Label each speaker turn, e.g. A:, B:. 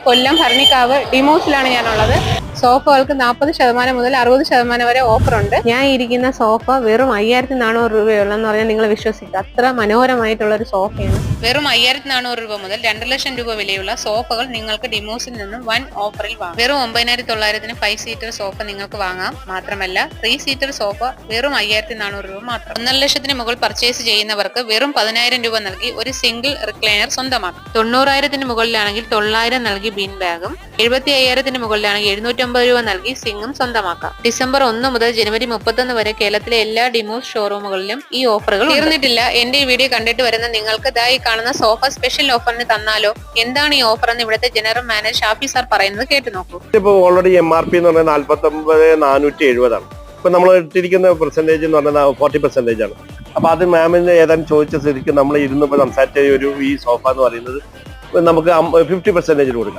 A: കൊല്ലം ഭരണിക്കാവ് ഡിമോസിലാണ് ഞാനുള്ളത്. സോഫകൾക്ക് 40% മുതൽ 60% വരെ ഓഫർ ഉണ്ട്. ഞാൻ ഇരിക്കുന്ന സോഫ വെറും 5400 രൂപയുള്ളെന്ന് പറഞ്ഞാൽ നിങ്ങൾ വിശ്വസിക്കുക. അത്ര മനോഹരമായിട്ടുള്ള ഒരു സോഫയാണ്. വെറും 5400 രൂപ മുതൽ 2 ലക്ഷം രൂപ വിലയുള്ള സോഫകൾ നിങ്ങൾക്ക് ഡിമോസിൽ നിന്നും വൻ ഓഫറിൽ വാങ്ങാം. വെറും 9900 5 സീറ്റർ സോഫ നിങ്ങൾക്ക് വാങ്ങാം. മാത്രമല്ല 3 സീറ്റർ സോഫ വെറും 5400 രൂപ മാത്രം. 1.5 ലക്ഷത്തിന് മുകളിൽ പർച്ചേസ് ചെയ്യുന്നവർക്ക് വെറും 10000 രൂപ നൽകി ഒരു സിംഗിൾ റിക്ലൈനർ സ്വന്തമാക്കാം. 90000 മുകളിലാണെങ്കിൽ 900 നൽകി ബീൻ ബാഗും, 75000 മുകളിലാണെങ്കിൽ 750 രൂപ നൽകി സിംഗും സ്വന്തമാക്കാം. ഡിസംബർ 1 മുതൽ ജനുവരി 31 വരെ കേരളത്തിലെ എല്ലാ ഡിമോസ് ഷോറൂമുകളിലും ഈ ഓഫറുകൾ തീർന്നിട്ടില്ല. എന്റെ ഈ വീഡിയോ കണ്ടിട്ട് വരുന്ന നിങ്ങൾക്ക് ഇതായി കാണുന്ന സോഫ സ്പെഷ്യൽ ഓഫറിന് തന്നാലോ? എന്താണ് ഈ ഓഫർ എന്ന് ഇവിടുത്തെ ജനറൽ മാനേജർ ഷാഫി സാർ പറയുന്നത് കേട്ടു നോക്കൂ.
B: ഇപ്പൊ ഓൾറെഡി MRP എന്ന് പറഞ്ഞാൽ 49,470 ആണ്. ഇപ്പൊ നമ്മൾ ഇട്ടിരിക്കുന്ന പെർസെന്റേജ് എന്ന് പറഞ്ഞാൽ 40% ആണ്. അപ്പൊ അത് മാമിന് ഏതാനും ചോദിച്ച സ്ഥിതിക്ക് നമ്മൾ ഇരുന്ന് സംസാരിച്ച ഈ സോഫ എന്ന് പറയുന്നത് നമുക്ക് 50% കൊടുക്കാം.